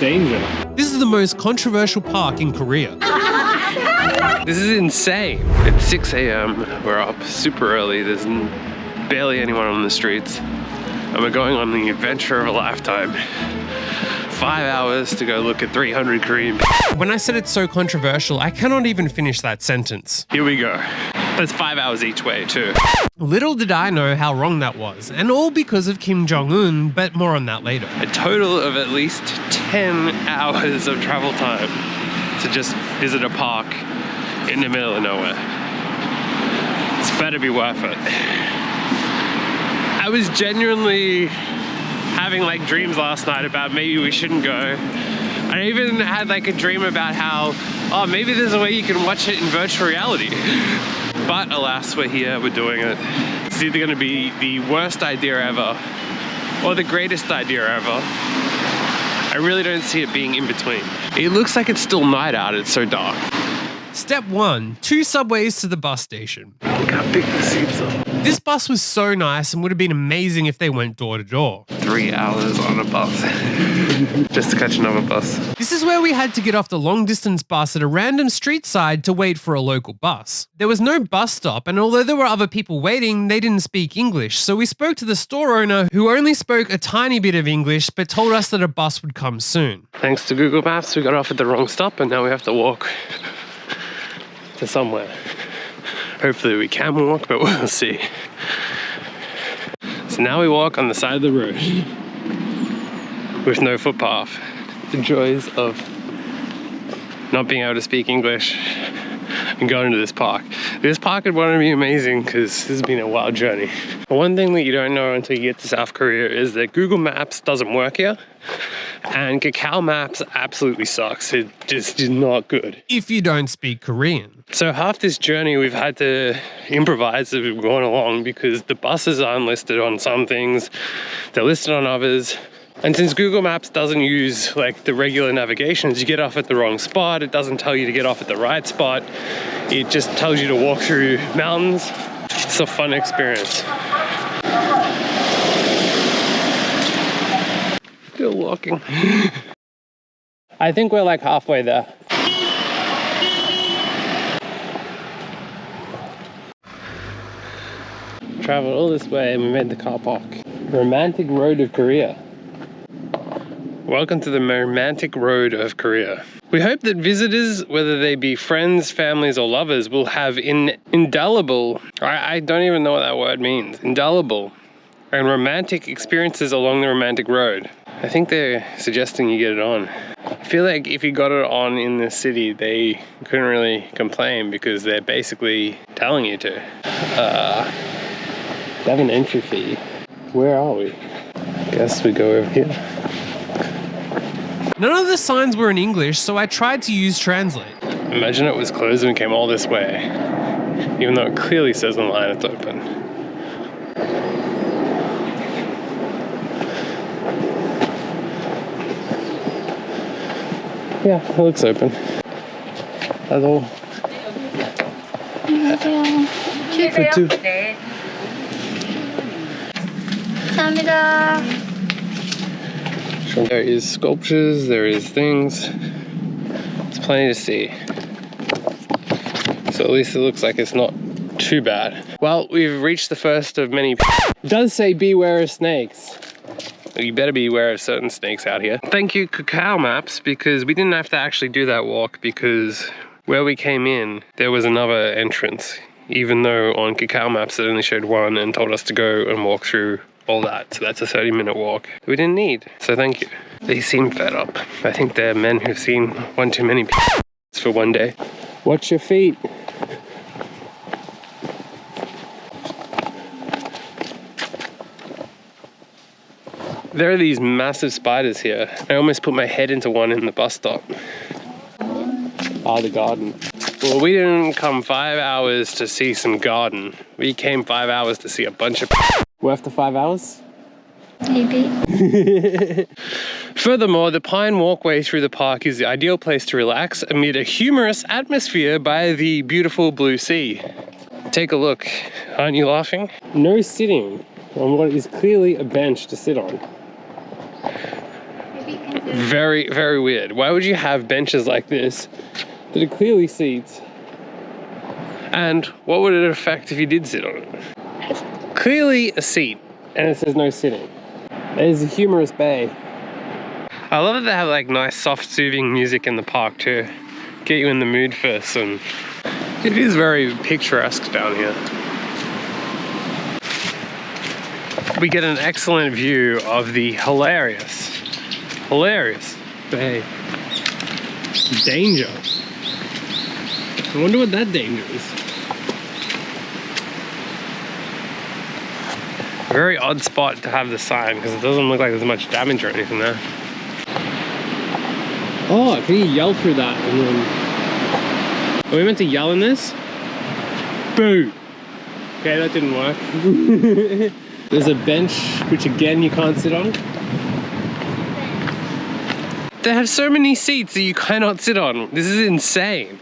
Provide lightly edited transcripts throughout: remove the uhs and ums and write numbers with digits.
danger. This is the most controversial park in Korea. This is insane. It's 6 a.m. We're up super early. There's barely anyone on the streets. And we're going on the adventure of a lifetime. 5 hours to go look at 300 Korean. When I said it's so controversial, I cannot even finish that sentence. Here we go. That's 5 hours each way too. Little did I know how wrong that was, and all because of Kim Jong-un, but more on that later. A total of at least 10 hours of travel time to just visit a park in the middle of nowhere. It's better be worth it. I was genuinely having like dreams last night about maybe we shouldn't go. I even had like a dream about how, oh, maybe there's a way you can watch it in virtual reality. But alas, we're here, we're doing it. It's either gonna be the worst idea ever or the greatest idea ever. I really don't see it being in between. It looks like it's still night out, it's so dark. Step 1, 2 subways to the bus station. Look how big the seats are. This bus was so nice and would have been amazing if they went door to door. 3 hours on a bus just to catch another bus. This is where we had to get off the long distance bus at a random street side to wait for a local bus. There was no bus stop, and although there were other people waiting, they didn't speak English, so we spoke to the store owner who only spoke a tiny bit of English but told us that a bus would come soon. Thanks to Google Maps, we got off at the wrong stop and now we have to walk to somewhere. Hopefully we can walk, but we'll see. So now we walk on the side of the road with no footpath. The joys of not being able to speak English and going to this park. This park would want to be amazing because this has been a wild journey. One thing that you don't know until you get to South Korea is that Google Maps doesn't work here. And Kakao Maps absolutely sucks. It just is not good. If you don't speak Korean. So half this journey we've had to improvise as we've gone along because the buses aren't listed on some things, they're listed on others. And since Google Maps doesn't use like the regular navigations, you get off at the wrong spot, it doesn't tell you to get off at the right spot, it just tells you to walk through mountains. It's a fun experience. Still walking. I think we're like halfway there. Traveled all this way and we made the car park. Romantic Road of Korea. Welcome to the romantic road of Korea. We hope that visitors, whether they be friends, families, or lovers, will have indelible, I don't even know what that word means, indelible, and romantic experiences along the romantic road. I think they're suggesting you get it on. I feel like if you got it on in the city, they couldn't really complain because they're basically telling you to. They have an entry fee. Where are we? Guess we go over here. None of the signs were in English, so I tried to use Translate. Imagine it was closed and we came all this way, even though it clearly says online it's open. Yeah, it looks open. Hello. 안녕하세요. For two. 네. 감사합니다. There is sculptures, there is things. There's plenty to see. So at least it looks like it's not too bad. Well, we've reached the first of many. It does say beware of snakes. You better be aware of certain snakes out here. Thank you, Kakao Maps, because we didn't have to actually do that walk because where we came in, there was another entrance, even though on Kakao Maps it only showed one and told us to go and walk through all that. So that's a 30-minute walk we didn't need. So thank you. They seem fed up. I think they're men who've seen one too many for one day. Watch your feet. There are these massive spiders here. I almost put my head into one in the bus stop. The garden. Well, we didn't come 5 hours to see some garden. We came 5 hours to see a bunch of Worth the 5 hours? Maybe. Furthermore, the pine walkway through the park is the ideal place to relax amid a humorous atmosphere by the beautiful blue sea. Take a look. Aren't you laughing? No sitting on what is clearly a bench to sit on. Very, very weird. Why would you have benches like this that are clearly seats? And what would it affect if you did sit on it? Clearly a seat, and it says no sitting. There's a humorous bay. I love that they have like nice, soft, soothing music in the park to get you in the mood for some. It is very picturesque down here. We get an excellent view of the hilarious bay. Danger. I wonder what that danger is. Very odd spot to have the sign because it doesn't look like there's much damage or anything there. Oh, can you yell through that? And then... Are we meant to yell in this? Boo! Okay, that didn't work. There's a bench, which again you can't sit on. They have so many seats that you cannot sit on. This is insane.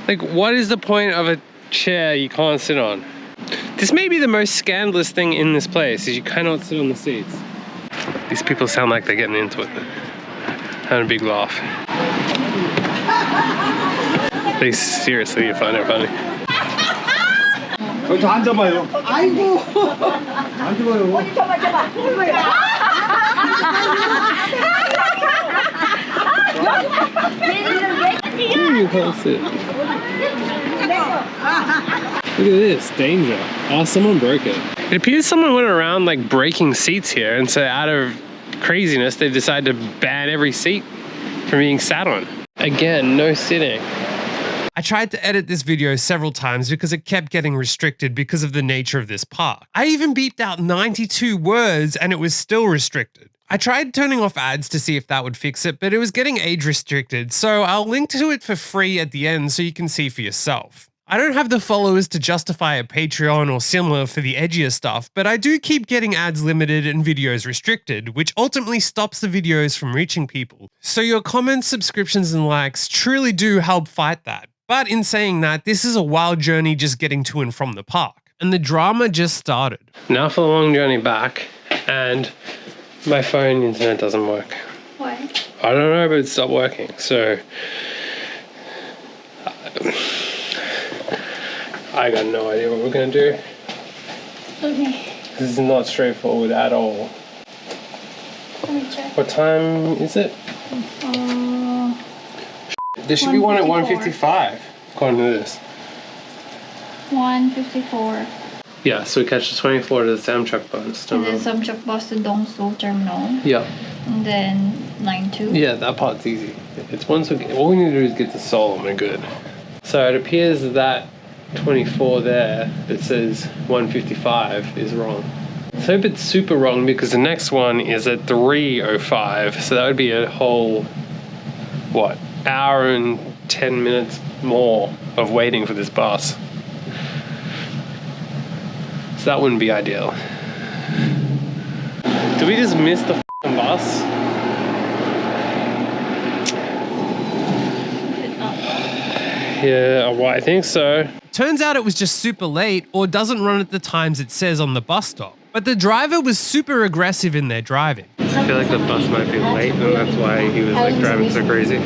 Like, what is the point of a chair you can't sit on? This may be the most scandalous thing in this place, is you cannot sit on the seats. These people sound like they're getting into it. Having a big laugh. They seriously find it funny. 앉아봐요. 아이고. 앉아봐요. You can't sit. Look at this, danger. Oh, someone broke it. It appears someone went around like breaking seats here, and so out of craziness, they decided to ban every seat from being sat on. Again, no sitting. I tried to edit this video several times because it kept getting restricted because of the nature of this park. I even beeped out 92 words and it was still restricted. I tried turning off ads to see if that would fix it, but it was getting age restricted, so I'll link to it for free at the end so you can see for yourself. I don't have the followers to justify a Patreon or similar for the edgier stuff, but I do keep getting ads limited and videos restricted, which ultimately stops the videos from reaching people. So your comments, subscriptions, and likes truly do help fight that. But in saying that, this is a wild journey just getting to and from the park. And the drama just started. Now for the long journey back, and my phone internet doesn't work. Why? I don't know, but it stopped working, so... I got no idea what we're gonna do. Okay. This is not straightforward at all. Let me check. What time is it? There should be one at 1:55, according to this. 1:54. Yeah, so we catch the 24 to the Samchuk bus. And then Samchuk bus to Dongsu Terminal. Yeah. And then 9-2. Yeah, that part's easy. It's once we get, all we need to do is get to Seoul and we're good. So it appears that 24 there that says 1:55 is wrong. Let's hope it's super wrong because the next one is at 3:05. So that would be a whole, what, hour and 10 minutes more of waiting for this bus. So that wouldn't be ideal. Did we just miss the f***ing bus? Yeah, well, I think so. Turns out it was just super late or doesn't run at the times it says on the bus stop. But the driver was super aggressive in their driving. I feel like the bus might be late and that's why he was like driving so crazy.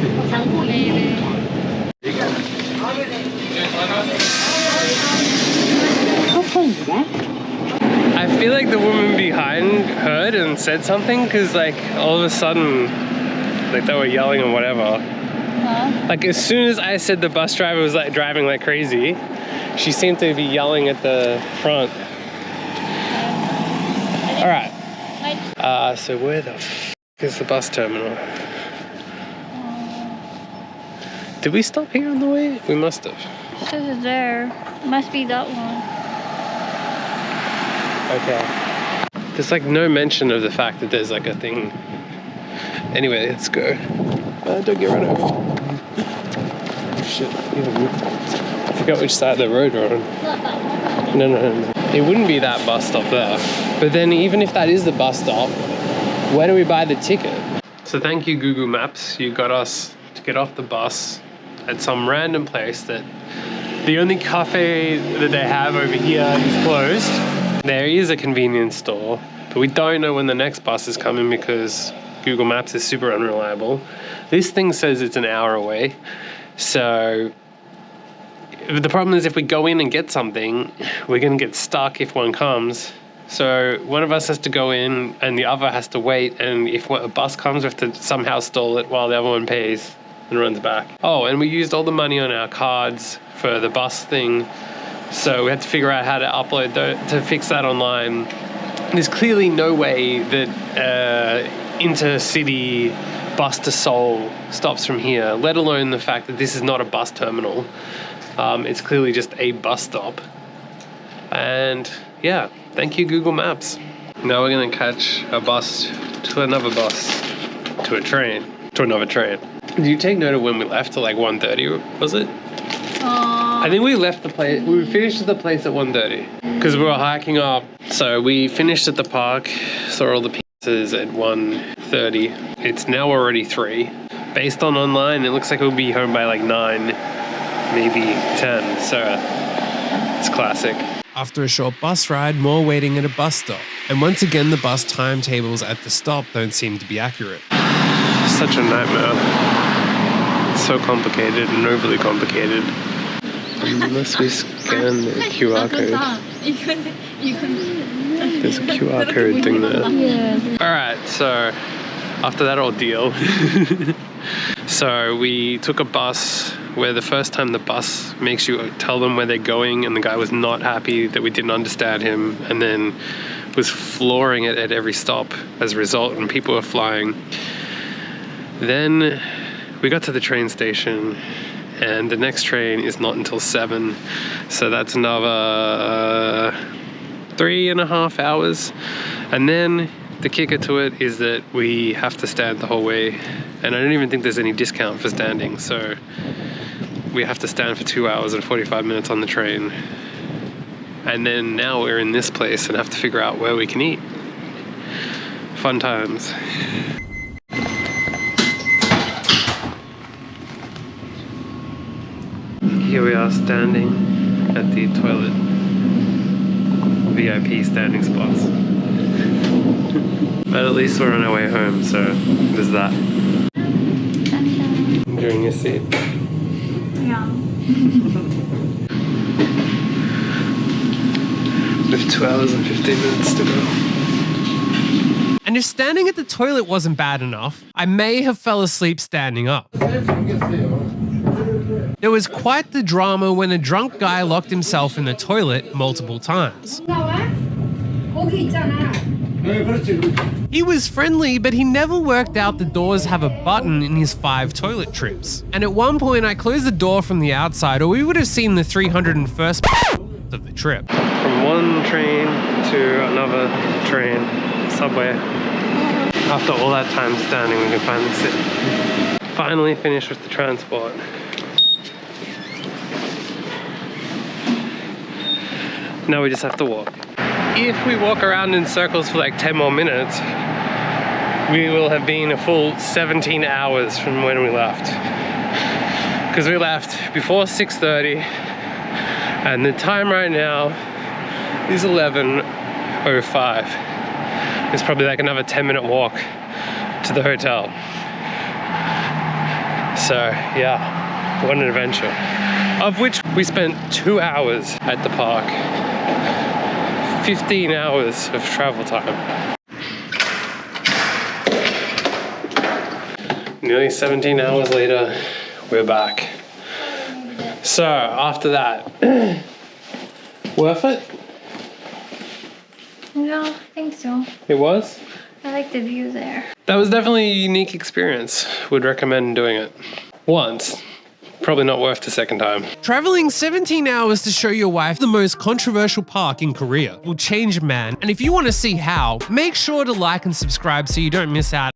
I feel like the woman behind heard and said something because like all of a sudden like they were yelling or whatever. Huh? Like as soon as I said the bus driver was like driving like crazy, she seemed to be yelling at the front. All right. So where the f is the bus terminal? Did we stop here on the way? We must have. It says it's there. Must be that one. Okay. There's like no mention of the fact that there's like a thing. Anyway, let's go. Don't get run over. Oh, shit. I forgot which side of the road we're on. Not that one. No. It wouldn't be that bus stop there. But then even if that is the bus stop, where do we buy the ticket? So thank you, Google Maps. You got us to get off the bus at some random place that the only cafe that they have over here is closed. There is a convenience store, but we don't know when the next bus is coming because Google Maps is super unreliable. This thing says it's an hour away. So the problem is if we go in and get something, we're going to get stuck if one comes. So one of us has to go in and the other has to wait. And if a bus comes, we have to somehow stall it while the other one pays and runs back. Oh, and we used all the money on our cards for the bus thing. So we had to figure out how to upload to fix that online. There's clearly no way that intercity bus to Seoul stops from here, let alone the fact that this is not a bus terminal. It's clearly just a bus stop. And yeah, thank you, Google Maps. Now we're gonna catch a bus to another bus, to a train, to another train. Did you take note of when we left at like 1:30, was it? I think we left the place, we finished at the place at 1:30 because we were hiking up. So we finished at the park, saw all the pizzas at 1:30. It's now already 3. Based on online, it looks like we'll be home by like 9, maybe 10. So it's classic. After a short bus ride, more waiting at a bus stop. And once again, the bus timetables at the stop don't seem to be accurate. Such a nightmare. It's so complicated and overly complicated. Unless we scan the QR code. There's a QR code thing there. Yeah. Alright, so after that ordeal, so we took a bus where the first time the bus makes you tell them where they're going, and the guy was not happy that we didn't understand him, and then was flooring it at every stop as a result, and people were flying. Then we got to the train station, and the next train is not until 7, so that's another 3.5 hours. And then the kicker to it is that we have to stand the whole way, and I don't even think there's any discount for standing, so we have to stand for 2 hours and 45 minutes on the train. And then now we're in this place and have to figure out where we can eat. Fun times. Here we are standing at the toilet. VIP standing spots. But at least we're on our way home, so there's that. Enjoying your seat. Yeah. With 2 hours and 15 minutes to go. And if standing at the toilet wasn't bad enough, I may have fell asleep standing up. There was quite the drama when a drunk guy locked himself in the toilet multiple times. He was friendly, but he never worked out the doors have a button in his 5 toilet trips. And at one point I closed the door from the outside, or we would have seen the 301st of the trip. From one train to another train, subway. After all that time standing, we can finally sit. Finally finished with the transport. Now we just have to walk. If we walk around in circles for like 10 more minutes, we will have been a full 17 hours from when we left. Because we left before 6:30, and the time right now is 11:05. It's probably like another 10-minute walk to the hotel. So yeah, what an adventure. Of which we spent 2 hours at the park. 15 hours of travel time. Nearly 17 hours later, we're back. So after that, worth it? No, I think so. It was? I like the view there. That was definitely a unique experience. Would recommend doing it once. Probably not worth the second time. Traveling 17 hours to show your wife the most controversial park in Korea will change a man. And if you want to see how, make sure to like and subscribe so you don't miss out.